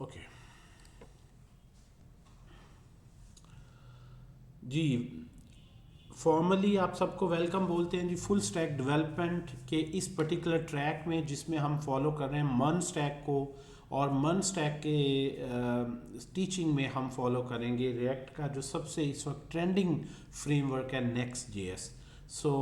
Okay जी, formally आप सबको welcome बोलते हैं जी फुल स्टैक डेवलपमेंट के इस पर्टिकुलर ट्रैक में, जिसमें हम फॉलो कर रहे हैं मन स्टैक को। और मन स्टैक के टीचिंग में हम फॉलो करेंगे रिएक्ट का जो सबसे इस वक्त ट्रेंडिंग फ्रेमवर्क है, नेक्स्ट जेएस। सो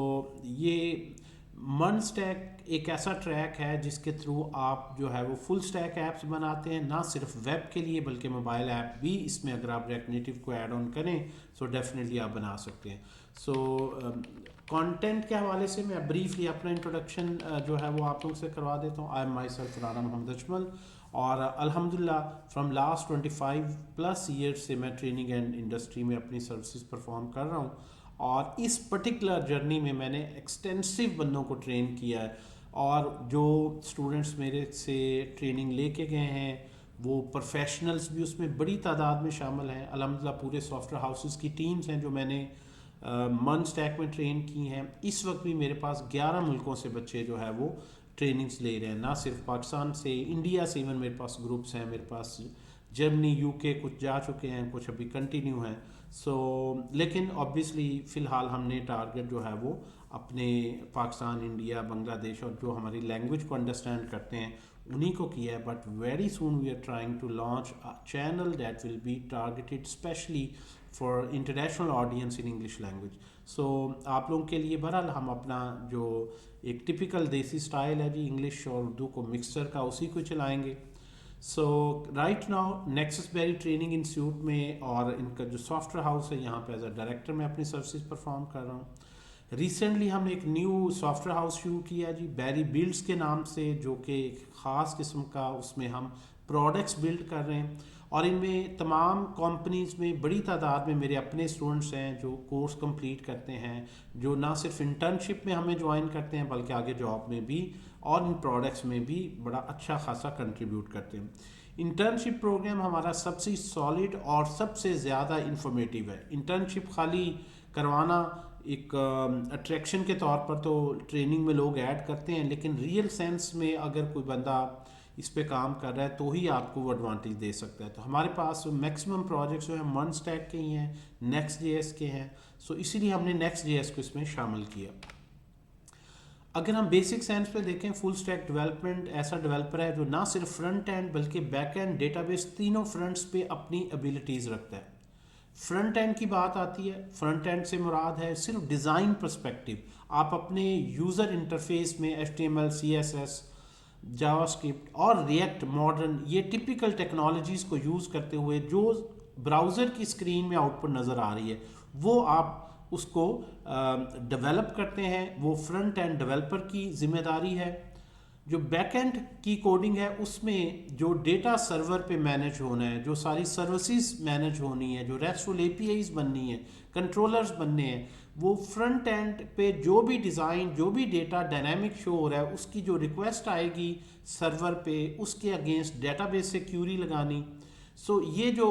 ये मन स्टैक एक ऐसा ट्रैक है जिसके थ्रू आप जो है वो फुल स्टैक ऐप्स बनाते हैं, ना सिर्फ वेब के लिए बल्कि मोबाइल ऐप भी इसमें अगर आप रिएक्ट नेटिव को ऐड ऑन करें सो डेफिनेटली आप बना सकते हैं। सो कंटेंट के हवाले से मैं ब्रीफली अपना इंट्रोडक्शन जो है वो आप लोगों से करवा देता हूँ। I am myself Rana Mohammad Ajmal, और अल्हम्दुलिल्लाह फ्रॉम लास्ट 25+ ईयर्स से मैं ट्रेनिंग एंड इंडस्ट्री में अपनी सर्विसेज परफॉर्म कर रहा हूँ। और इस पर्टिकुलर जर्नी में मैंने एक्सटेंसिव बंदों को ट्रेन किया है, और जो स्टूडेंट्स मेरे से ट्रेनिंग लेके गए हैं वो प्रोफेशनल्स भी उसमें बड़ी तादाद में शामिल हैं। अल्हम्दुलिल्लाह पूरे सॉफ्टवेयर हाउसेस की टीम्स हैं जो मैंने मन स्टैक में ट्रेन की हैं। इस वक्त भी मेरे पास 11 मुल्कों से बच्चे जो है वो ट्रेनिंग्स ले रहे हैं, ना सिर्फ पाकिस्तान से, इंडिया से इवन मेरे पास ग्रुप्स हैं। मेरे पास जर्मनी, यूके कुछ जा चुके हैं, कुछ अभी कंटिन्यू हैं। लेकिन ऑब्वियसली फ़िलहाल हमने टारगेट जो है वो अपने पाकिस्तान, इंडिया, बांग्लादेश और जो हमारी लैंग्वेज को अंडरस्टैंड करते हैं उन्हीं को किया है। But very soon we are trying to launch a channel that will be targeted specially for international audience in English language. So आप लोगों के लिए बहरहाल हम अपना जो एक टिपिकल देसी स्टाइल है जी इंग्लिश और उर्दू को मिक्सचर का, उसी को चलाएंगे। So right now Nexus Berry training institute में और इनका जो सॉफ्टवेयर हाउस है यहाँ पे एज अ डायरेक्टर मैं अपनी सर्विसेज परफॉर्म कर रहा हूँ। रिसेंटली हमने एक न्यू सॉफ्टवेयर हाउस शुरू किया जी बैरी बिल्ड्स के नाम से, जो कि एक ख़ास किस्म का, उसमें हम प्रोडक्ट्स बिल्ड कर रहे हैं। और इनमें तमाम कंपनीज में बड़ी तादाद में मेरे अपने स्टूडेंट्स हैं जो कोर्स कंप्लीट करते हैं, जो ना सिर्फ इंटर्नशिप में हमें ज्वाइन करते हैं बल्कि आगे जॉब में भी और इन प्रोडक्ट्स में भी बड़ा अच्छा खासा कंट्रीब्यूट करते हैं। इंटर्नशिप प्रोग्राम हमारा सबसे सॉलिड और सबसे ज़्यादा इंफॉर्मेटिव है। इंटर्नशिप खाली करवाना एक अट्रैक्शन के तौर पर तो ट्रेनिंग में लोग ऐड करते हैं, लेकिन रियल सेंस में अगर कोई बंदा इस पे काम कर रहा है तो ही आपको वो एडवांटेज दे सकता है। तो हमारे पास मैक्सिमम प्रोजेक्ट्स जो हैं मन स्टैक के ही हैं, नेक्स्ट जेएस के हैं। सो इसीलिए हमने नेक्स्ट जेएस को इसमें शामिल किया। अगर हम बेसिक सेंस पे देखें, फुल स्टैक डेवलपमेंट ऐसा डेवलपर है जो ना सिर्फ फ्रंट एंड बल्कि बैक एंड, डेटाबेस, तीनों फ्रंट्स पे अपनी एबिलिटीज़ रखता है। फ्रंट एंड की बात आती है, फ्रंट एंड से मुराद है सिर्फ डिज़ाइन पर्सपेक्टिव। आप अपने यूज़र इंटरफेस में HTML, CSS, जावास्क्रिप्ट और रिएक्ट मॉडर्न ये टिपिकल टेक्नोलॉजीज़ को यूज़ करते हुए जो ब्राउज़र की स्क्रीन में आउटपुट नज़र आ रही है वो आप उसको डेवलप करते हैं। वो फ्रंट एंड डेवलपर की जिम्मेदारी है। जो बैक एंड की कोडिंग है उसमें जो डेटा सर्वर पे मैनेज होना है, जो सारी सर्विसेज मैनेज होनी है, जो रेस्टफुल APIs बननी है, कंट्रोलर्स बनने हैं, वो फ्रंट एंड पे जो भी डिज़ाइन, जो भी डेटा डायनामिक शो हो रहा है उसकी जो रिक्वेस्ट आएगी सर्वर पे उसके अगेंस्ट डेटाबेस से क्यूरी लगानी। ये जो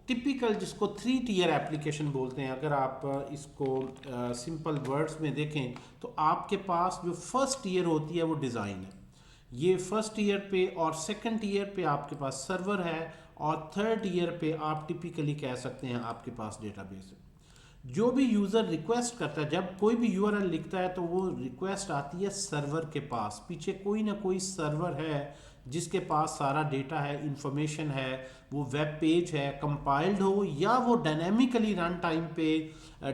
टिपिकल जिसको 3 टियर एप्लीकेशन बोलते हैं, अगर आप इसको सिंपल वर्ड्स में देखें तो आपके पास जो फर्स्ट टियर होती है वो डिज़ाइन है। ये फर्स्ट ईयर पे और सेकंड ईयर पे आपके पास सर्वर है, और थर्ड ईयर पे आप टिपिकली कह सकते हैं आपके पास डेटाबेस है। जो भी यूज़र रिक्वेस्ट करता है, जब कोई भी URL लिखता है तो वो रिक्वेस्ट आती है सर्वर के पास। पीछे कोई ना कोई सर्वर है जिसके पास सारा डेटा है, इंफॉर्मेशन है, वो वेब पेज है, कंपाइल्ड हो या वो डायनेमिकली रन टाइम पे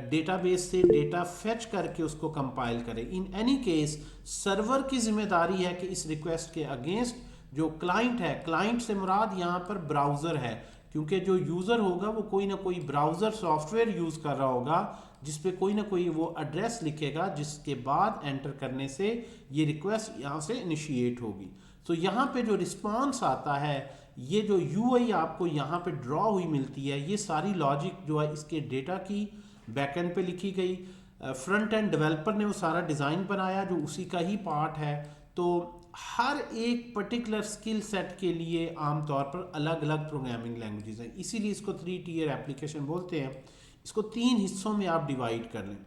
डेटाबेस से डेटा फेच करके उसको कंपाइल करे। इन एनी केस सर्वर की जिम्मेदारी है कि इस रिक्वेस्ट के अगेंस्ट जो क्लाइंट है, क्लाइंट से मुराद यहाँ पर ब्राउज़र है, क्योंकि जो यूज़र होगा वो कोई ना कोई ब्राउज़र सॉफ्टवेयर यूज़ कर रहा होगा जिस पे कोई ना कोई वो एड्रेस लिखेगा, जिसके बाद एंटर करने से ये रिक्वेस्ट यहाँ से इनिशिएट होगी। यहाँ पे जो रिस्पांस आता है, ये जो UI आपको यहाँ पे ड्रॉ हुई मिलती है, ये सारी लॉजिक जो है इसके डेटा की बैकएंड पे लिखी गई। फ्रंट एंड डेवलपर ने वो सारा डिज़ाइन बनाया जो उसी का ही पार्ट है। तो हर एक पर्टिकुलर स्किल सेट के लिए आमतौर पर अलग अलग प्रोग्रामिंग लैंग्वेजेस हैं, इसीलिए इसको 3 टियर एप्लीकेशन बोलते हैं। इसको 3 हिस्सों में आप डिवाइड कर लें।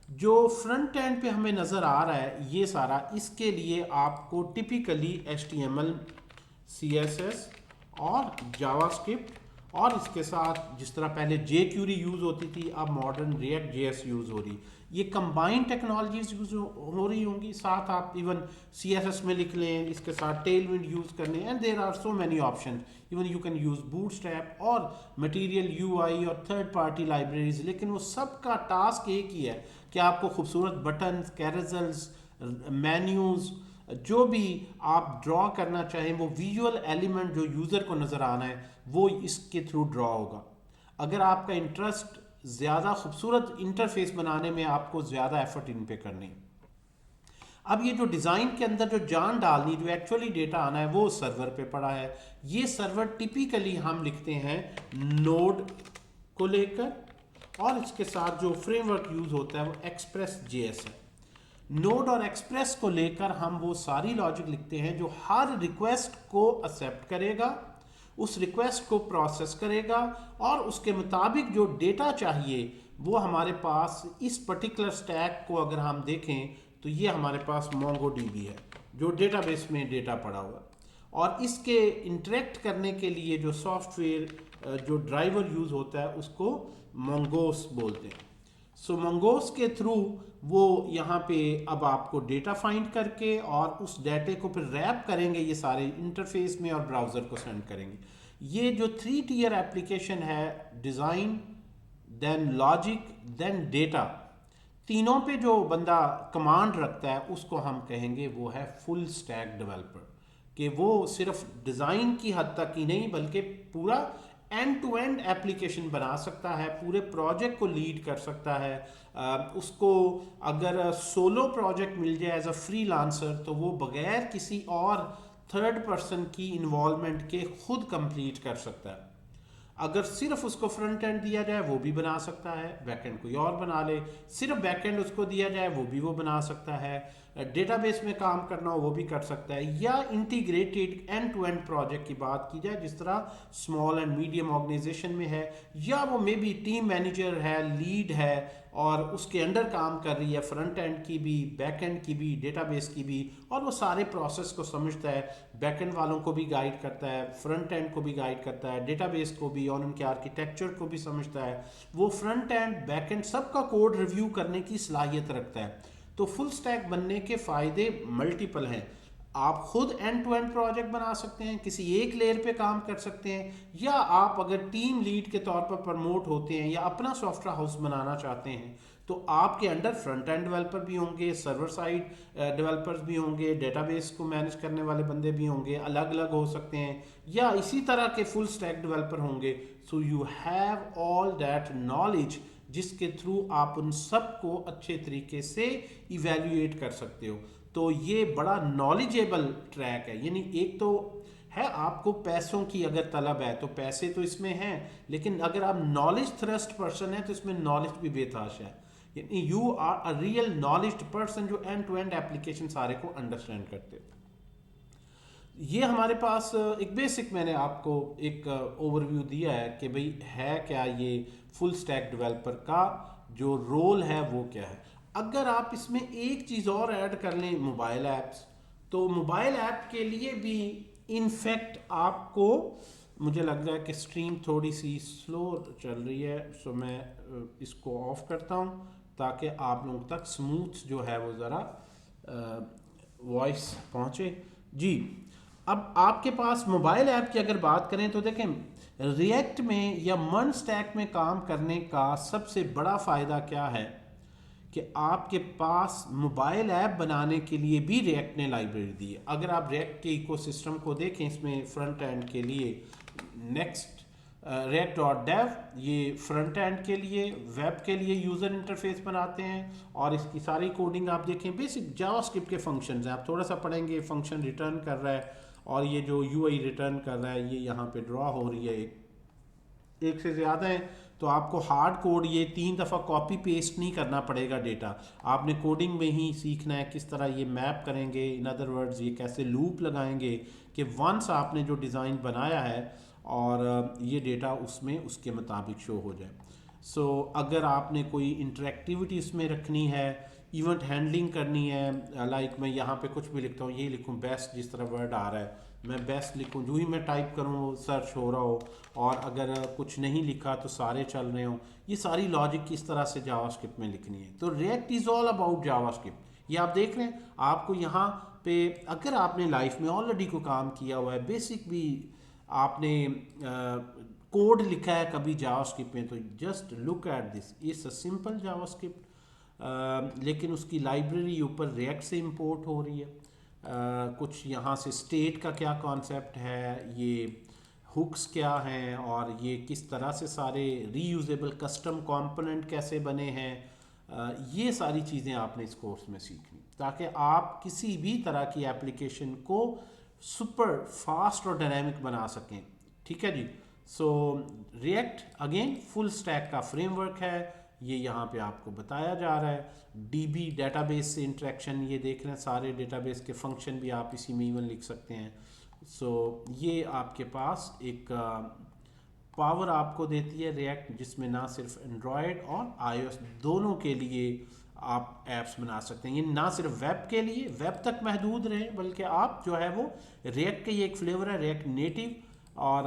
जो फ्रंट एंड पे हमें नज़र आ रहा है ये सारा, इसके लिए आपको टिपिकली HTML, CSS और जावास्क्रिप्ट, और इसके साथ जिस तरह पहले jQuery यूज़ होती थी, अब मॉडर्न React.js यूज़ हो रही। ये कंबाइंड टेक्नोलॉजीज यूज़ हो रही होंगी। साथ आप इवन CSS में लिख लें, इसके साथ टेलविंड यूज़ कर लें, and there are so many option. Even you can use Bootstrap और मटेरियल UI और थर्ड पार्टी लाइब्रेरीज। लेकिन वो सब का टास्क एक ही है कि आपको खूबसूरत बटन, कैरेजल्स, मेन्यूज़, जो भी आप ड्रॉ करना चाहें, वो विजुअल एलिमेंट जो यूज़र को नज़र आना है वो इसके थ्रू ड्रॉ होगा। अगर आपका इंटरेस्ट ज़्यादा खूबसूरत इंटरफेस बनाने में, आपको ज़्यादा एफर्ट इन पे करनी। अब ये जो डिज़ाइन के अंदर जो जान डालनी, जो एक्चुअली डेटा आना है, वो सर्वर पे पड़ा है। ये सर्वर टिपिकली हम लिखते हैं नोड को लेकर, और इसके साथ जो फ्रेमवर्क यूज़ होता है वो Express.js है। नोड और एक्सप्रेस को लेकर हम वो सारी लॉजिक लिखते हैं जो हर रिक्वेस्ट को एक्सेप्ट करेगा, उस रिक्वेस्ट को प्रोसेस करेगा, और उसके मुताबिक जो डेटा चाहिए वो हमारे पास इस पर्टिकुलर स्टैक को अगर हम देखें तो ये हमारे पास MongoDB है जो डेटाबेस में डेटा पड़ा हुआ है। और इसके इंटरेक्ट करने के लिए जो सॉफ्टवेयर जो ड्राइवर यूज़ होता है उसको Mongoose बोलते हैं। सो Mongoose के थ्रू वो यहाँ पे अब आपको डेटा फाइंड करके और उस डेटे को फिर रैप करेंगे ये सारे इंटरफेस में और ब्राउज़र को सेंड करेंगे। ये जो 3 टियर एप्लीकेशन है, design, then logic, then data, तीनों पे जो बंदा कमांड रखता है उसको हम कहेंगे वो है फुल स्टैक डेवलपर। कि वो सिर्फ डिज़ाइन की हद तक ही नहीं बल्कि पूरा एंड टू एंड एप्लीकेशन बना सकता है, पूरे प्रोजेक्ट को लीड कर सकता है। उसको अगर सोलो प्रोजेक्ट मिल जाए एज अ फ्रीलांसर तो वो बगैर किसी और थर्ड पर्सन की इन्वॉल्वमेंट के खुद कंप्लीट कर सकता है। अगर सिर्फ उसको फ्रंट एंड दिया जाए वो भी बना सकता है, बैक एंड कोई और बना ले, सिर्फ बैक एंड उसको दिया जाए वो भी वो बना सकता है, डेटाबेस में काम करना हो वो भी कर सकता है, या integrated end to end project की बात की जाए जिस तरह स्मॉल एंड मीडियम ऑर्गेनाइजेशन में है, या वो मे बी टीम मैनेजर है, लीड है और उसके अंडर काम कर रही है, फ्रंट एंड की भी, बैक एंड की भी, डेटाबेस की भी, और वो सारे प्रोसेस को समझता है, बैक एंड वालों को भी गाइड करता है, फ्रंट एंड को भी गाइड करता है, डेटाबेस को भी और उनके आर्किटेक्चर को भी समझता है। वो फ्रंट एंड बैक एंड सबका कोड रिव्यू करने की सलाहियत रखता है। तो फुल स्टैक बनने के फ़ायदे मल्टीपल हैं। आप खुद एंड टू एंड प्रोजेक्ट बना सकते हैं, किसी एक लेयर पे काम कर सकते हैं, या आप अगर टीम लीड के तौर पर प्रमोट होते हैं या अपना सॉफ्टवेयर हाउस बनाना चाहते हैं तो आपके अंडर फ्रंट एंड डेवलपर भी होंगे, सर्वर साइड डेवलपर्स भी होंगे, डेटाबेस को मैनेज करने वाले बंदे भी होंगे, अलग अलग हो सकते हैं, या इसी तरह के फुल स्टैक डेवलपर होंगे। So you have all that knowledge जिसके थ्रू आप उन सब को अच्छे तरीके से इवेल्युएट कर सकते हो। तो ये बड़ा नॉलेजेबल ट्रैक है। यानी एक तो है आपको पैसों की अगर तलब है तो पैसे तो इसमें हैं, लेकिन अगर आप नॉलेज थ्रस्ट पर्सन है तो इसमें नॉलेज भी बेताश है। यानी you are a real knowledge person जो एंड टू एंड एप्लीकेशन सारे को अंडरस्टैंड करते हो। ये हमारे पास एक बेसिक मैंने आपको एक ओवरव्यू दिया है कि भाई है क्या ये फुल स्टैक डेवलपर का जो रोल है वो क्या है। अगर आप इसमें एक चीज़ और ऐड कर लें, मोबाइल ऐप्स, तो मोबाइल ऐप के लिए भी इनफैक्ट आपको, मुझे लग रहा है कि स्ट्रीम थोड़ी सी स्लो चल रही है, सो मैं इसको ऑफ करता हूँ ताकि आप लोगों तक स्मूथ जो है वो ज़रा वॉइस पहुँचे जी। अब आपके पास मोबाइल ऐप की अगर बात करें तो देखें, रिएक्ट में या मन स्टैक में काम करने का सबसे बड़ा फ़ायदा क्या है कि आपके पास मोबाइल ऐप बनाने के लिए भी रिएक्ट ने लाइब्रेरी दी है। अगर आप रिएक्ट के इकोसिस्टम को देखें, इसमें फ्रंट एंड के लिए नेक्स्ट react.dev, ये फ्रंट एंड के लिए, वेब के लिए यूज़र इंटरफेस बनाते हैं, और इसकी सारी कोडिंग आप देखें बेसिक जावास्क्रिप्ट के फंक्शंस हैं। आप थोड़ा सा पढ़ेंगे, फंक्शन रिटर्न कर रहा है और ये जो UI रिटर्न कर रहा है ये यहाँ पे ड्रॉ हो रही है, एक से ज़्यादा है तो आपको हार्ड कोड ये 3 दफ़ा कॉपी पेस्ट नहीं करना पड़ेगा डेटा। आपने कोडिंग में ही सीखना है किस तरह ये मैप करेंगे, इन अदर वर्ड्स ये कैसे लूप लगाएंगे कि वंस आपने जो डिज़ाइन बनाया है और ये डेटा उसमें उसके मुताबिक शो हो जाए। सो अगर आपने कोई इंटरेक्टिविटी इसमें रखनी है, इवेंट हैंडलिंग करनी है, लाइक मैं यहाँ पे कुछ भी लिखता हूँ, यही लिखूँ बेस्ट जिस तरह वर्ड आ रहा है मैं बेस्ट लिखूं, जो ही मैं टाइप करूं सर्च हो रहा हो, और अगर कुछ नहीं लिखा तो सारे चल रहे हो। ये सारी लॉजिक किस तरह से जावास्क्रिप्ट में लिखनी है। तो react is all about JavaScript. ये आप देख रहे हैं, आपको यहाँ पे अगर आपने लाइफ में ऑलरेडी को काम किया हुआ है, बेसिक भी आपने कोड लिखा है कभी जावास्क्रिप्ट में, तो just look at this, it's a simple JavaScript, लेकिन उसकी लाइब्रेरी ऊपर रिएक्ट से इंपोर्ट हो रही है। कुछ यहाँ से स्टेट का क्या कॉन्सेप्ट है, ये हुक्स क्या हैं, और ये किस तरह से सारे रीयूजेबल कस्टम कंपोनेंट कैसे बने हैं, ये सारी चीज़ें आपने इस कोर्स में सीखनी, ताकि आप किसी भी तरह की एप्लीकेशन को सुपर फास्ट और डायनामिक बना सकें। ठीक है जी। सो रिएक्ट अगेन फुल स्टैक का फ्रेमवर्क है, ये यहाँ पे आपको बताया जा रहा है। डीबी डेटाबेस से इंटरेक्शन, ये देख रहे हैं सारे डेटाबेस के फंक्शन भी आप इसी में इवन लिख सकते हैं। सो ये आपके पास एक पावर आपको देती है रिएक्ट, जिसमें ना सिर्फ एंड्रॉयड और आईओएस दोनों के लिए आप ऐप्स बना सकते हैं। ये ना सिर्फ वेब के लिए, वेब तक महदूद रहे, बल्कि आप जो है वो रिएक्ट के ये एक फ्लेवर है रिएक्ट नेटिव, और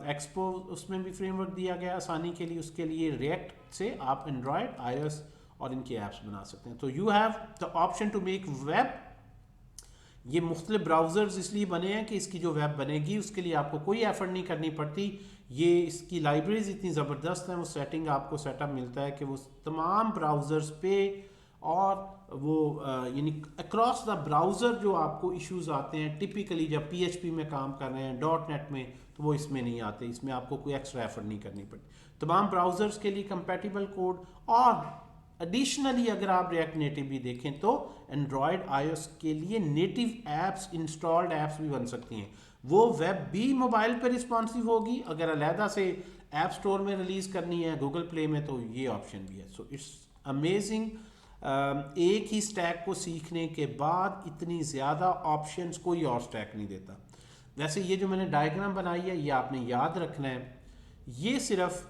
एक्सपो उसमें भी फ्रेमवर्क दिया गया आसानी के लिए, उसके लिए रिएक्ट से आप एंड्रॉयड आईओएस और इनके ऐप्स बना सकते हैं। तो you have the option to make web. ये मुख्तलिफ ब्राउज़र्स इसलिए बने हैं कि इसकी जो वेब बनेगी उसके लिए आपको कोई एफर्ट नहीं करनी पड़ती। ये इसकी लाइब्रेरीज इतनी ज़बरदस्त हैं, वो सेटिंग आपको सेटअप मिलता है कि वो तमाम ब्राउज़र्स पे, और वो यानी अक्रॉस द ब्राउज़र जो आपको इश्यूज आते हैं टिपिकली जब पीएचपी में काम कर रहे हैं, डॉट नेट में, तो वो इसमें नहीं आते। इसमें आपको कोई एक्स्ट्रा एफर्ट नहीं करनी पड़ती। तमाम ब्राउज़र्स के लिए कंपैटिबल कोड, और एडिशनली अगर आप रिएक्ट नेटिव भी देखें तो एंड्रॉयड आईओएस के लिए नेटिव एप्स, इंस्टॉल्ड एप्स भी बन सकती हैं। वो वेब भी मोबाइल पर रिस्पॉन्सिव होगी, अगर अलहदा से ऐप स्टोर में रिलीज करनी है गूगल प्ले में तो ये ऑप्शन भी है। So it's amazing. एक ही स्टैक को सीखने के बाद इतनी ज़्यादा ऑप्शंस कोई और स्टैक नहीं देता। वैसे ये जो मैंने डायग्राम बनाई है ये आपने याद रखना है। ये सिर्फ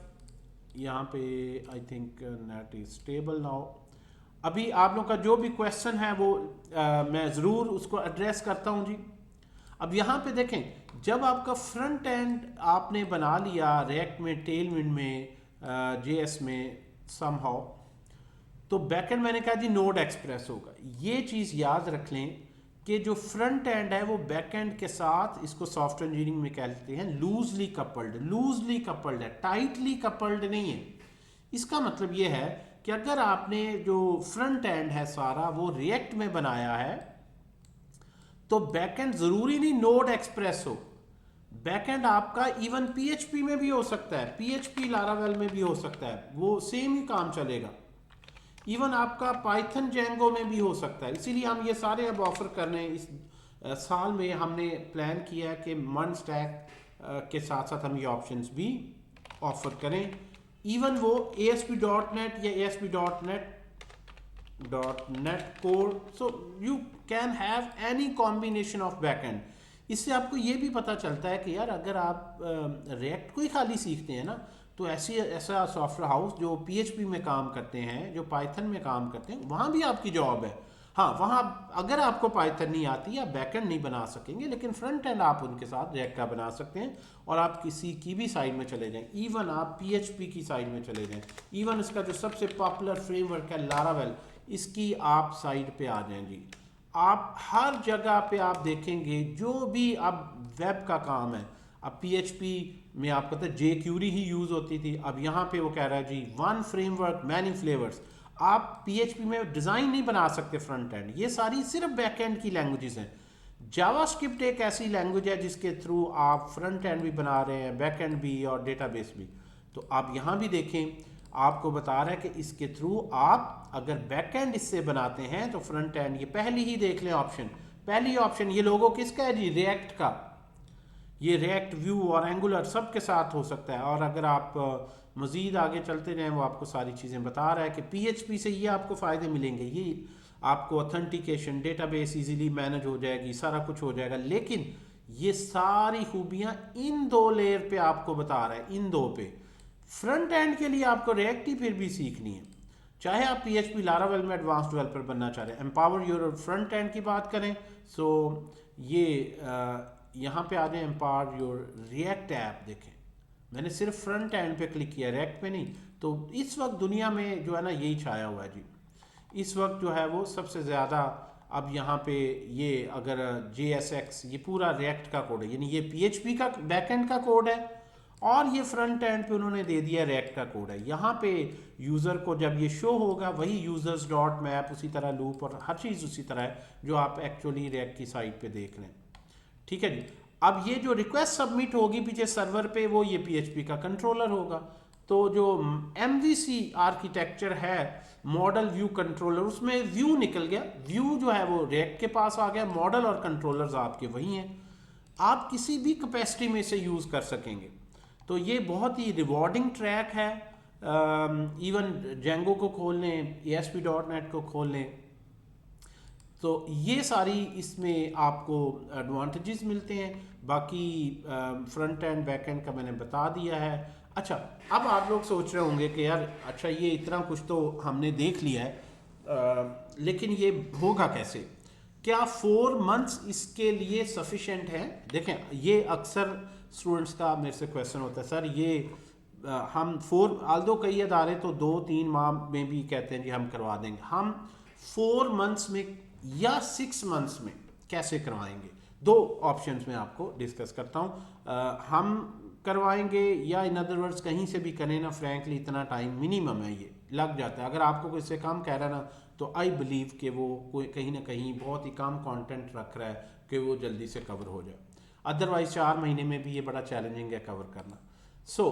यहाँ पे I think net is stable now. अभी आप लोग का जो भी क्वेश्चन है वो मैं ज़रूर उसको एड्रेस करता हूँ जी। अब यहाँ पे देखें, जब आपका फ्रंट एंड आपने बना लिया रिएक्ट में, टेलविंड में, जेएस में समहाउ, तो बैकएंड मैंने कहा जी नोड एक्सप्रेस होगा। ये चीज़ याद रख लें कि जो फ्रंट एंड है वो बैक एंड के साथ, इसको सॉफ्टवेयर इंजीनियरिंग में कहते हैं लूजली कपल्ड। लूजली कपल्ड है, टाइटली कपल्ड नहीं है। इसका मतलब ये है कि अगर आपने जो फ्रंट एंड है सारा वो रिएक्ट में बनाया है, तो बैक एंड जरूरी नहीं नोड एक्सप्रेस हो। बैक एंड आपका इवन पीएचपी में भी हो सकता है, पीएचपी लारावेल में भी हो सकता है, वो सेम ही काम चलेगा। इवन आपका पाइथन जेंगो में भी हो सकता है। इसीलिए हम ये सारे अब ऑफर कर रहे हैं। इस साल में हमने प्लान किया है कि मन स्टैक के साथ साथ हम ये ऑप्शंस भी ऑफर करें। इवन वो ASP.NET या ASP.NET core, so you can have any combination of backend. इससे आपको ये भी पता चलता है कि यार अगर आप रिएक्ट को ही खाली सीखते हैं ना, तो ऐसा सॉफ्टवेयर हाउस जो PHP में काम करते हैं, जो पाइथन में काम करते हैं, वहाँ भी आपकी जॉब है। हाँ, वहाँ अगर आपको पाइथन नहीं आती, आप बैकएंड नहीं बना सकेंगे, लेकिन फ्रंट एंड आप उनके साथ रिएक्ट का बना सकते हैं। और आप किसी की भी साइड में चले जाएं, इवन आप PHP की साइड में चले जाएं, इवन इसका जो सबसे पॉपुलर फ्रेमवर्क है लारावेल, इसकी आप साइड पे आ जाएं जी। आप हर जगह पे आप देखेंगे जो भी अब वेब का काम है, अब PHP में आपको पता है jQuery ही यूज़ होती थी, अब यहाँ पे वो कह रहा है जी वन फ्रेमवर्क मैनी फ्लेवर्स। आप PHP में डिज़ाइन नहीं बना सकते फ्रंट एंड, ये सारी सिर्फ बैक एंड की लैंग्वेजेस हैं। जावास्क्रिप्ट एक ऐसी लैंग्वेज है जिसके थ्रू आप फ्रंट एंड भी बना रहे हैं, बैक एंड भी और डेटाबेस भी। तो आप यहाँ भी देखें, आपको बता रहा है कि इसके थ्रू आप अगर बैक एंड इससे बनाते हैं तो फ्रंट एंड, ये पहली ही देख लें ऑप्शन, पहली ऑप्शन ये लोगो किसका है जी, रिएक्ट का। ये रिएक्ट, व्यू और एंगुलर सब के साथ हो सकता है। और अगर आप मज़ीद आगे चलते जाएं, वो आपको सारी चीज़ें बता रहा है कि PHP से ये आपको फ़ायदे मिलेंगे, ये आपको ऑथेंटिकेशन, डेटाबेस इजीली मैनेज हो जाएगी, सारा कुछ हो जाएगा। लेकिन ये सारी खूबियाँ इन दो लेयर पे आपको बता रहा है, इन दो पे। फ्रंट एंड के लिए आपको रिएक्ट ही फिर भी सीखनी है, चाहे आप PHP लारावेल में एडवांस डेवलपर बनना चाह रहे हैं। एम्पावर योर फ्रंट एंड की बात करें, सो ये यहाँ पे आ जाए एम्पावर योर रिएक्ट ऐप। देखें मैंने सिर्फ फ्रंट एंड पे क्लिक किया, रिएक्ट पे नहीं। तो इस वक्त दुनिया में जो है ना यही छाया हुआ है जी, इस वक्त जो है वो सबसे ज़्यादा। अब यहाँ पे ये अगर JSX ये पूरा रिएक्ट का कोड है, यानी ये PHP का बैकएंड का कोड है और ये फ्रंट एंड पे उन्होंने दे दिया रिएक्ट का कोड है। यहाँ पे यूज़र को जब ये शो होगा वही यूजर्स डॉट मैप उसी तरह लूप और हर चीज़ उसी तरह है जो आप एक्चुअली रिएक्ट की साइट पे देख लें। ठीक है जी। अब ये जो रिक्वेस्ट सबमिट होगी पीछे सर्वर पे वो ये PHP का कंट्रोलर होगा। तो जो MVC आर्किटेक्चर है मॉडल व्यू कंट्रोलर, उसमें व्यू निकल गया, व्यू जो है वो रिएक्ट के पास आ गया, मॉडल और कंट्रोलर्स आपके वही हैं, आप किसी भी कैपेसिटी में इसे यूज़ कर सकेंगे। तो ये बहुत ही रिवॉर्डिंग ट्रैक है। इवन जेंगो को खोल लें, ASP.NET को खोल लें, तो ये सारी इसमें आपको एडवांटेजेस मिलते हैं। बाकी फ्रंट एंड बैक एंड का मैंने बता दिया है। अच्छा, अब आप लोग सोच रहे होंगे कि यार अच्छा ये इतना कुछ तो हमने देख लिया है, लेकिन ये होगा कैसे? क्या 4 मंथ्स इसके लिए सफिशेंट है? देखें ये अक्सर स्टूडेंट्स का मेरे से क्वेश्चन होता है, सर ये हम 4 आल्दो कई अदारे तो 2-3 माह में भी कहते हैं जी हम करवा देंगे, हम 4 मंथ्स में या 6 मंथ्स में कैसे करवाएंगे? 2 ऑप्शंस में आपको डिस्कस करता हूँ। हम करवाएंगे या इन अदर वर्ड्स कहीं से भी करें ना, फ्रैंकली इतना टाइम मिनिमम है, ये लग जाता है। अगर आपको कोई से कम कह रहा है ना तो आई बिलीव कि वो कोई कहीं ना कहीं बहुत ही कम कंटेंट रख रहा है कि वो जल्दी से कवर हो जाए। अदरवाइज 4 महीने में भी ये बड़ा चैलेंजिंग है कवर करना। So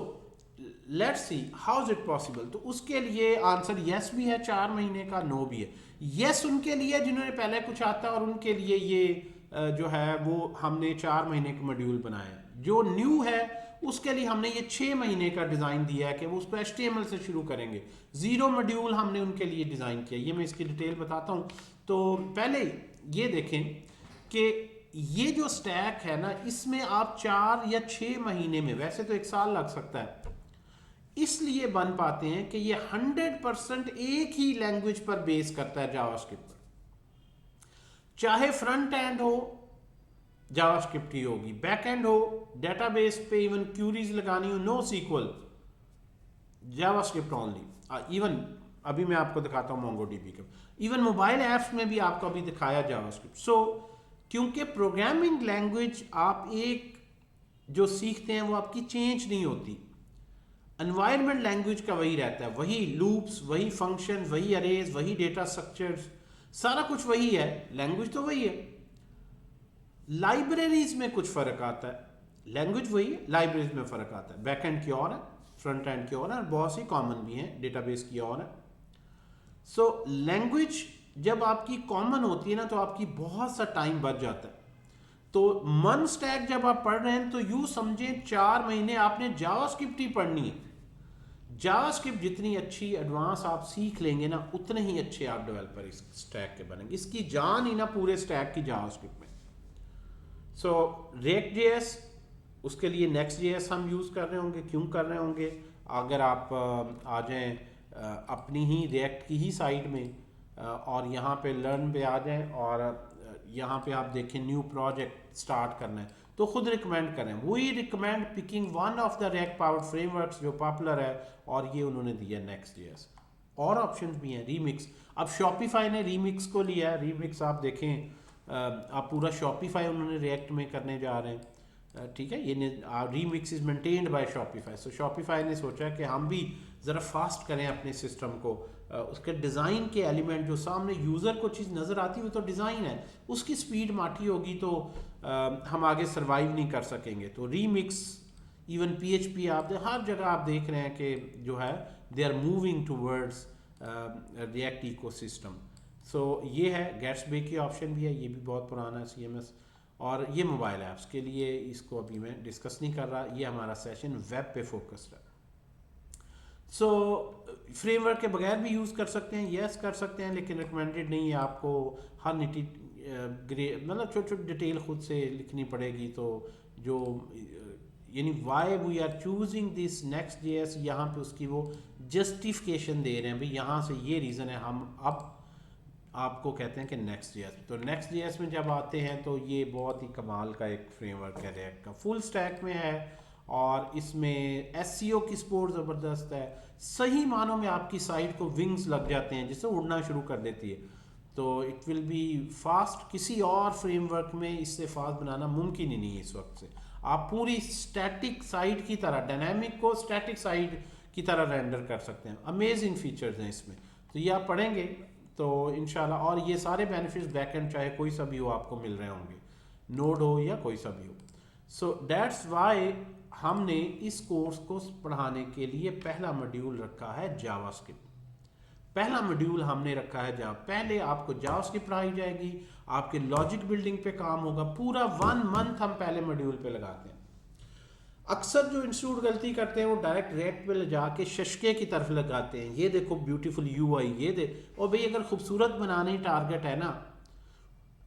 let's see how is it possible. तो उसके लिए आंसर येस भी है 4 महीने का, नो भी है। येस उनके लिए जिन्होंने पहले कुछ आता है और उनके लिए ये जो है वो हमने 4 महीने का मॉड्यूल बनाया है। जो न्यू है उसके लिए हमने ये 6 महीने का डिज़ाइन दिया है कि वो उसको HTML से शुरू करेंगे। 0 मॉड्यूल हमने उनके लिए डिज़ाइन किया, ये मैं इसकी डिटेल बताता हूँ। तो पहले ये देखें कि ये जो स्टैक है ना इसमें आप 4 या 6 महीने में, वैसे तो 1 साल लग सकता है, इसलिए बन पाते हैं कि ये 100% एक ही लैंग्वेज पर बेस करता है, जावास्क्रिप्ट पर। चाहे फ्रंट एंड हो जावास्क्रिप्ट ही होगी, बैक एंड हो डेटाबेस पे इवन क्यूरीज लगानी हो, no SQL, JavaScript only. Even अभी मैं आपको दिखाता हूँ MongoDB का, इवन मोबाइल ऐप्स में भी आपको अभी दिखाया जावास्क्रिप्ट। सो क्योंकि प्रोग्रामिंग लैंग्वेज आप एक जो सीखते हैं वो आपकी चेंज नहीं होती, एनवायरनमेंट लैंग्वेज का वही रहता है, वही लूप्स, वही फंक्शन, वही अरेज, वही डेटा स्ट्रक्चर्स, सारा कुछ वही है, लैंग्वेज तो वही है। लाइब्रेरीज में कुछ फर्क आता है, लैंग्वेज वही है, लाइब्रेरीज में फर्क आता है। बैक एंड की और है, फ्रंट एंड की और है, बहुत सी कॉमन भी है, डेटाबेस की और है। सो लैंग्वेज जब आपकी कॉमन होती है ना तो आपकी बहुत सा टाइम बच जाता है। तो मन स्टैक जब आप पढ़ रहे हैं तो यूं समझें 4 महीने आपने जावास्क्रिप्ट ही पढ़नी है। जावास्क्रिप्ट जितनी अच्छी एडवांस आप सीख लेंगे ना उतने ही अच्छे आप डेवलपर इस स्टैक के बनेंगे। इसकी जान ही ना पूरे स्टैक की जावास्क्रिप्ट में। सो React.js, उसके लिए Next.js हम यूज़ कर रहे होंगे। क्यों कर रहे होंगे? अगर आप आ जाएं अपनी ही React की ही साइट में और यहाँ पे लर्न पे आ जाएं और यहाँ पे आप देखें न्यू प्रोजेक्ट स्टार्ट करना है तो खुद रिकमेंड करें। We recommend picking one of the React powered frameworks जो पॉपुलर है, और ये उन्होंने दिया Next.js। और ऑप्शंस भी हैं, रीमिक्स। अब शॉपिफाई ने रीमिक्स को लिया है। रीमिक्स आप देखें आप पूरा शॉपिफाई उन्होंने रिएक्ट में करने जा रहे हैं, ठीक है। ये remix is maintained by Shopify. So Shopify ने सोचा कि हम भी ज़रा फास्ट करें अपने सिस्टम को। उसके डिज़ाइन के एलिमेंट जो सामने यूज़र को चीज़ नज़र आती है वो तो डिज़ाइन है, उसकी स्पीड माठी होगी तो हम आगे सर्वाइव नहीं कर सकेंगे। तो रीमिक्स, इवन PHP आप हर जगह आप देख रहे हैं कि जो है they are moving towards React ecosystem. So ये है। गेट्सबे की ऑप्शन भी है, ये भी बहुत पुराना है CMS। और ये मोबाइल ऐप्स के लिए, इसको अभी मैं डिस्कस नहीं कर रहा, ये हमारा सेशन वेब पे फोकस्ड है। सो फ्रेमवर्क के बगैर भी यूज़ कर सकते हैं, यस कर सकते हैं, लेकिन रिकमेंडेड नहीं है। आपको हर निटी मतलब छोटी छोटी डिटेल खुद से लिखनी पड़ेगी। तो जो यानी why we are choosing this Next.js, यहाँ पे उसकी वो जस्टिफिकेशन दे रहे हैं भाई यहाँ से ये रीज़न है हम अब आपको कहते हैं कि नेक्स्ट जेएस। तो नेक्स्ट जेएस में जब आते हैं तो ये बहुत ही कमाल का एक फ्रेमवर्क है, रिएक्ट का फुल स्टैक में है और इसमें एसईओ की सपोर्ट ज़बरदस्त है। सही मानों में आपकी साइट को विंग्स लग जाते हैं जिससे उड़ना शुरू कर देती है। तो इट विल बी फास्ट, किसी और फ्रेमवर्क में इससे फास्ट बनाना मुमकिन ही नहीं है इस वक्त से। आप पूरी स्टैटिक साइट की तरह डायनामिक को स्टैटिक साइट की तरह रेंडर कर सकते हैं। अमेजिंग फीचर्स हैं इसमें, तो ये आप पढ़ेंगे तो इंशाल्लाह। और ये सारे बेनिफिट्स बैकएंड चाहे कोई सा भी हो आपको मिल रहे होंगे, नोड हो या कोई सा भी हो। सो दैट्स वाई हमने इस कोर्स को पढ़ाने के लिए पहला मॉड्यूल रखा है जावास्क्रिप्ट। पहला मॉड्यूल हमने रखा है पहले आपको जावास्क्रिप्ट पढ़ाई जाएगी, आपके लॉजिक बिल्डिंग पे काम होगा। पूरा 1 मंथ हम पहले मॉड्यूल पे लगाते हैं। अक्सर जो इंस्टीट्यूट गलती करते हैं वो डायरेक्ट रिएक्ट पे ले जाके शशके की तरफ लगाते हैं, ये देखो ब्यूटीफुल यूआई ये दे। और भाई अगर खूबसूरत बनाने टारगेट है ना,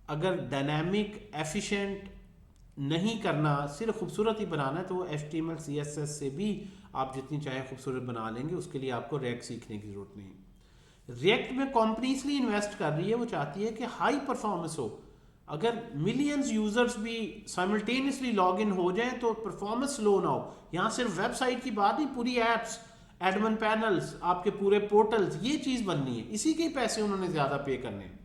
अगर डायनामिक एफिशिएंट नहीं करना, सिर्फ खूबसूरत ही बनाना है, तो वो HTML CSS से भी आप जितनी चाहे खूबसूरत बना लेंगे। उसके लिए आपको रिएक्ट सीखने की जरूरत नहीं। रिएक्ट में कंपनी इसलिए इन्वेस्ट कर रही है, वो चाहती है कि हाई परफॉर्मेंस हो। अगर मिलियंस यूजर्स भी साइमल्टेनियसली लॉग इन हो जाए तो परफॉर्मेंस स्लो ना हो। यहाँ सिर्फ वेबसाइट की बात नहीं, पूरी एप्स, एडमिन पैनल्स, आपके पूरे पोर्टल्स, ये चीज़ बननी है। इसी के पैसे उन्होंने ज़्यादा पे करने हैं।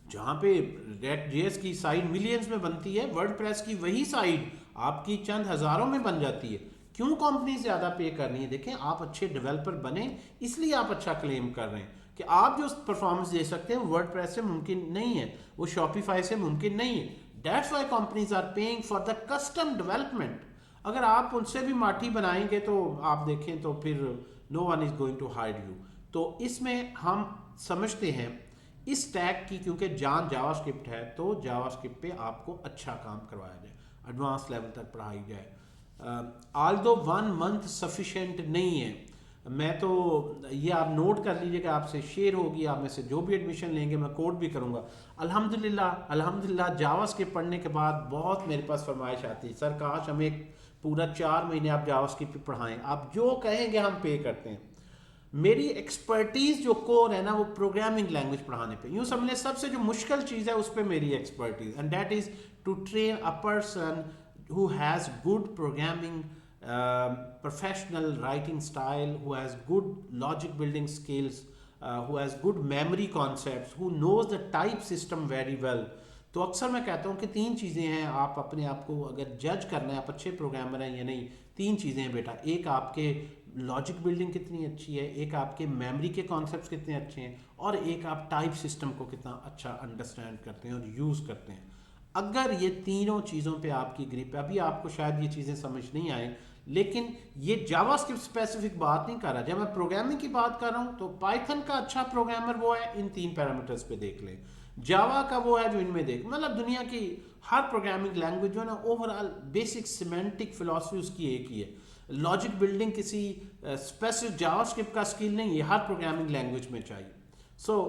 जहाँ पे रिएक्ट जेएस की साइट मिलियंस में बनती है, वर्डप्रेस की वही साइट आपकी चंद हज़ारों में बन जाती है। क्यों कंपनी ज़्यादा पे कर रही है? देखें, आप अच्छे डेवलपर बने इसलिए आप अच्छा क्लेम कर रहे हैं कि आप जो परफॉर्मेंस दे सकते हैं वर्डप्रेस से मुमकिन नहीं है, वो शॉपिफाई से मुमकिन नहीं है। That's why companies are paying for the custom development. अगर आप उनसे भी माटी बनाएंगे तो आप देखें तो फिर no one is going to hide you. तो इसमें हम समझते हैं इस टैग की, क्योंकि जान जावास्क्रिप्ट है तो जावास्क्रिप्ट पे आपको अच्छा काम करवाया जाए, एडवांस लेवल तक पढ़ाई जाए। ऑल्दो 1 मंथ सफिशेंट नहीं है। मैं तो ये आप नोट कर लीजिएगा, आपसे शेयर होगी, आप में से जो भी एडमिशन लेंगे मैं कोड भी करूँगा। अल्हम्दुलिल्लाह जावास्क्रिप्ट पढ़ने के बाद बहुत मेरे पास फरमाइश आती है, सर काश हमें एक पूरा 4 महीने आप जावास्क्रिप्ट पढ़ाएं, आप जो कहेंगे हम पे करते हैं। मेरी एक्सपर्टीज जो कोर है ना, वो प्रोग्रामिंग लैंग्वेज पढ़ाने पे। यूँ समझ लें सबसे जो मुश्किल चीज़ है उस पर मेरी expertise, and that is to train a person who has good programming, professional writing style, who has good logic building skills, who has good memory concepts, who knows the type system very well. तो अक्सर मैं कहता हूँ कि 3 चीज़ें हैं, आप अपने आप को अगर जज करना है आप अच्छे प्रोग्रामर हैं या नहीं, 3 चीज़ें हैं बेटा। एक आपके लॉजिक बिल्डिंग कितनी अच्छी है, एक आपके मेमोरी के कॉन्सेप्ट्स कितने अच्छे हैं, और एक आप टाइप सिस्टम को कितना अच्छा अंडरस्टैंड करते हैं और यूज़ करते हैं। अगर ये तीनों चीज़ों पे आपकी ग्रिप है, अभी आपको शायद ये चीज़ें समझ नहीं आए, लेकिन ये जावास्क्रिप्ट स्पेसिफिक बात नहीं कर रहा। जब मैं प्रोग्रामिंग की बात कर रहा हूँ तो पाइथन का अच्छा प्रोग्रामर वो है, इन 3 पैरामीटर्स पे देख लें। जावा का वो है जो इनमें देख, मतलब दुनिया की हर प्रोग्रामिंग लैंग्वेज जो है ना, ओवरऑल बेसिक सिमेंटिक फिलॉसफी उसकी एक ही है। लॉजिक बिल्डिंग किसी स्पेसिफिक जावास्क्रिप्ट का स्किल नहीं है, हर प्रोग्रामिंग लैंग्वेज में चाहिए। सो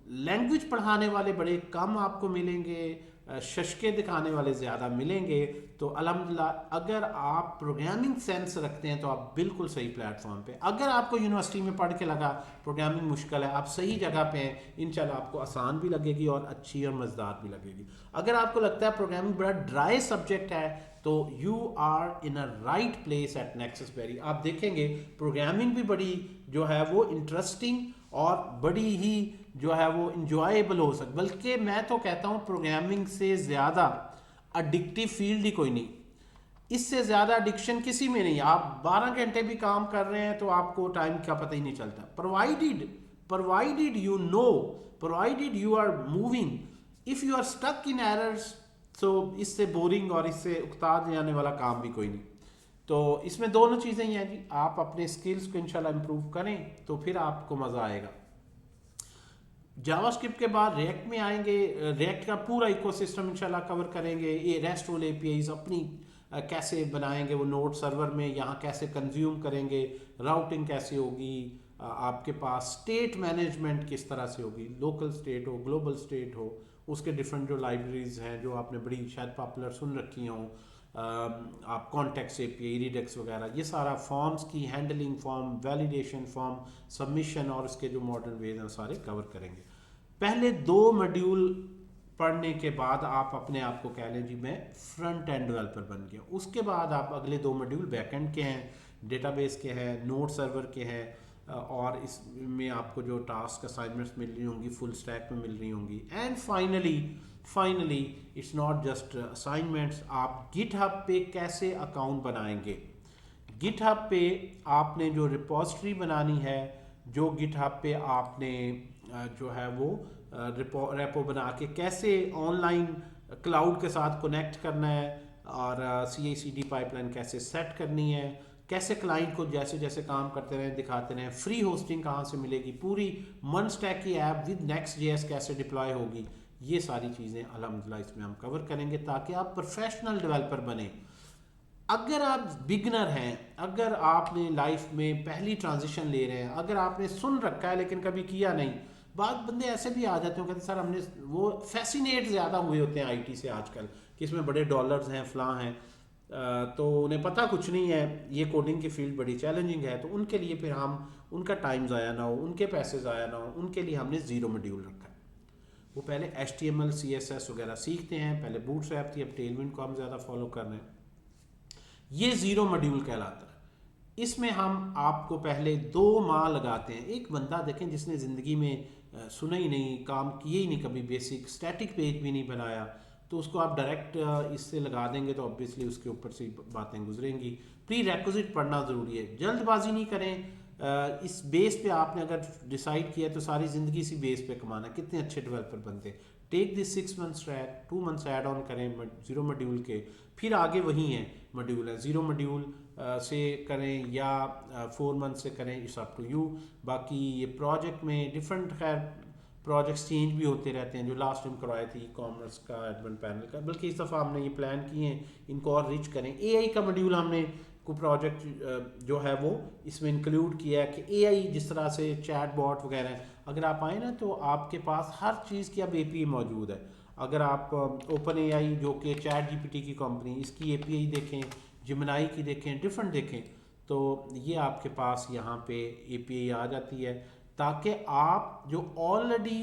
लैंग्वेज पढ़ाने वाले बड़े कम आपको मिलेंगे, शशके दिखाने वाले ज़्यादा मिलेंगे। तो अल्हम्दुलिल्लाह अगर आप प्रोग्रामिंग सेंस रखते हैं तो आप बिल्कुल सही प्लेटफॉर्म पे। अगर आपको यूनिवर्सिटी में पढ़ के लगा प्रोग्रामिंग मुश्किल है, आप सही जगह पे हैं, इंशाल्लाह आपको आसान भी लगेगी और अच्छी और मज़ेदार भी लगेगी। अगर आपको लगता है प्रोग्रामिंग बड़ा ड्राई सब्जेक्ट है तो you are in a right place at Nexusberry. आप देखेंगे प्रोग्रामिंग भी बड़ी जो है वो इंटरेस्टिंग और बड़ी ही जो है वो इंजॉयबल हो सकती, बल्कि मैं तो कहता हूँ प्रोग्रामिंग से ज़्यादा अडिक्टिव फील्ड ही कोई नहीं। इससे ज़्यादा एडिक्शन किसी में नहीं। आप 12 घंटे भी काम कर रहे हैं तो आपको टाइम का पता ही नहीं चलता, provided you know, provided you are moving. If you are stuck in errors तो इससे बोरिंग और इससे उकता जाने वाला काम भी कोई नहीं। तो इसमें दोनों चीज़ें ही हैं जी, आप अपने स्किल्स को इंशाल्लाह इम्प्रूव करें तो फिर आपको मज़ा आएगा। जावास्क्रिप्ट के बाद रिएक्ट में आएंगे, रिएक्ट का पूरा इकोसिस्टम इंशाल्लाह कवर करेंगे। ये रेस्टफुल एपीआईज अपनी कैसे बनाएंगे, वो नोड सर्वर में यहाँ कैसे कंज्यूम करेंगे, राउटिंग कैसे होगी, आपके पास स्टेट मैनेजमेंट किस तरह से होगी, लोकल स्टेट हो, ग्लोबल स्टेट हो, उसके डिफरेंट जो लाइब्रेरीज हैं जो आपने बड़ी शायद पॉपुलर सुन रखी हों, आप कॉन्टेक्स्ट एपीआई, रिडेक्स वगैरह, ये सारा फॉर्म्स की handling, form validation, form submission और इसके जो मॉडर्न वेज हैं सारे कवर करेंगे। पहले 2 मॉड्यूल पढ़ने के बाद आप अपने आप को कह लें जी मैं फ्रंट एंड डेवलपर बन गया। उसके बाद आप अगले 2 मॉड्यूल बैकएंड के हैं, डेटाबेस के हैं, नोड सर्वर के हैं, और इसमें आपको जो टास्क असाइनमेंट्स मिल रही होंगी फुल स्टैक में मिल रही होंगी। And finally it's not just assignments, आप गिटहब पे कैसे अकाउंट बनाएंगे। गिटहब पे आपने जो रिपोजिटरी बनानी है, जो गिटहब पे आपने जो है वो रेपो बना के कैसे ऑनलाइन क्लाउड के साथ कनेक्ट करना है, और CI/CD पाइपलाइन कैसे सेट करनी है, कैसे क्लाइंट को जैसे जैसे काम करते रहें दिखाते रहें, फ्री होस्टिंग कहाँ से मिलेगी, पूरी मन स्टैक की ऐप विद Next.js कैसे डिप्लॉय होगी, ये सारी चीज़ें अल्हम्दुलिल्लाह इसमें हम कवर करेंगे ताकि आप प्रोफेशनल डेवलपर बने। अगर आप बिगनर हैं, अगर आपने लाइफ में पहली ट्रांजिशन ले रहे हैं, अगर आपने सुन रखा है लेकिन कभी किया नहीं, बाद बंदे ऐसे भी आ जाते हैं कहते सर हमने, वो फैसिनेट ज़्यादा हुए होते हैं आईटी से आजकल कि इसमें बड़े डॉलर्स हैं फलां हैं, तो उन्हें पता कुछ नहीं है, ये कोडिंग की फील्ड बड़ी चैलेंजिंग है, तो उनके लिए फिर हम उनका टाइम ज़ाया ना हो, उनके पैसे ज़ाया ना हो, उनके लिए हमने ज़ीरो मॉड्यूल रखा है। वो पहले HTML CSS वगैरह सीखते हैं, पहले बूटस्ट्रैप थी, अब टेलविंड को हम ज़्यादा फॉलो कर रहे हैं। ये ज़ीरो मॉड्यूल कहलाता है। इसमें हम आपको पहले 2 माह लगाते हैं। एक बंदा देखें जिसने ज़िंदगी में सुना ही नहीं, काम किए ही नहीं कभी, बेसिक स्टैटिक पेज भी नहीं बनाया, तो उसको आप डायरेक्ट इससे लगा देंगे तो ऑब्वियसली उसके ऊपर से बातें गुजरेंगी। प्री रेक्विजिट पढ़ना ज़रूरी है, जल्दबाजी नहीं करें। इस बेस पे आपने अगर डिसाइड किया तो सारी ज़िंदगी इसी बेस पे कमाना। कितने अच्छे डेवलपर बनते, take this 6 months track, 2 months add on करें ज़ीरो मॉड्यूल के, फिर आगे वही हैं मॉड्यूल है, ज़ीरो मॉड्यूल से करें या 4 मंथ से करें, इट्स अप टू यू। बाकी ये प्रोजेक्ट में डिफरेंट, खैर प्रोजेक्ट्स चेंज भी होते रहते हैं, जो लास्ट टाइम करवाए थे कॉमर्स का, एडमिन पैनल का, बल्कि इस दफ़ा हमने ये प्लान किए हैं इनको और रिच करें। AI का मॉड्यूल हमने को प्रोजेक्ट जो है वो इसमें इंक्लूड किया है कि AI जिस तरह से चैट बॉट वगैरह, अगर आप आए ना तो आपके पास हर चीज़ की अब API मौजूद है। अगर आप OpenAI जो कि ChatGPT की कंपनी, इसकी API देखें, जिमनाई की देखें, डिफरेंट देखें, तो ये आपके पास यहाँ पे API आ जाती है ताकि आप जो ऑलरेडी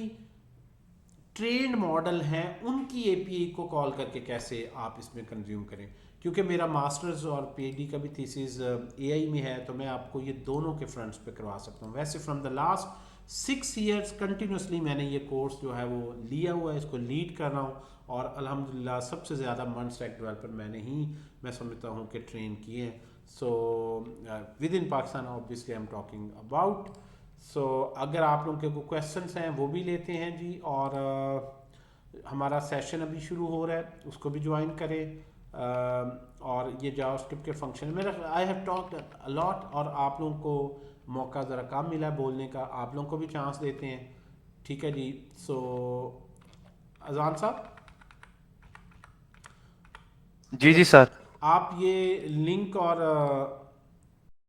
ट्रेंड मॉडल हैं उनकी API को कॉल करके कैसे आप इसमें कंज्यूम करें। क्योंकि मेरा मास्टर्स और PhD का भी थीसिस AI में है, तो मैं आपको ये दोनों के फ्रंट्स पे करवा सकता हूँ। वैसे from the last 6 years continuously मैंने ये कोर्स जो है वो लिया हुआ है, इसको लीड कर रहा हूँ, और अल्हम्दुलिल्लाह सबसे ज़्यादा मन स्टैक डेवलपर मैंने ही, मैं समझता हूँ कि ट्रेन किए हैं। So within Pakistan obviously I am talking about. So अगर आप लोगों के कोई क्वेश्चंस हैं वो भी लेते हैं जी, और हमारा सेशन अभी शुरू हो रहा है, उसको भी ज्वाइन करें। और ये जावास्क्रिप्ट के फंक्शन मेरा, I have talked a lot, और आप लोगों को मौका ज़रा कम मिला है बोलने का, आप लोगों को भी चांस देते हैं, ठीक है जी। सो अजान साहब, जी जी सर। आप ये लिंक और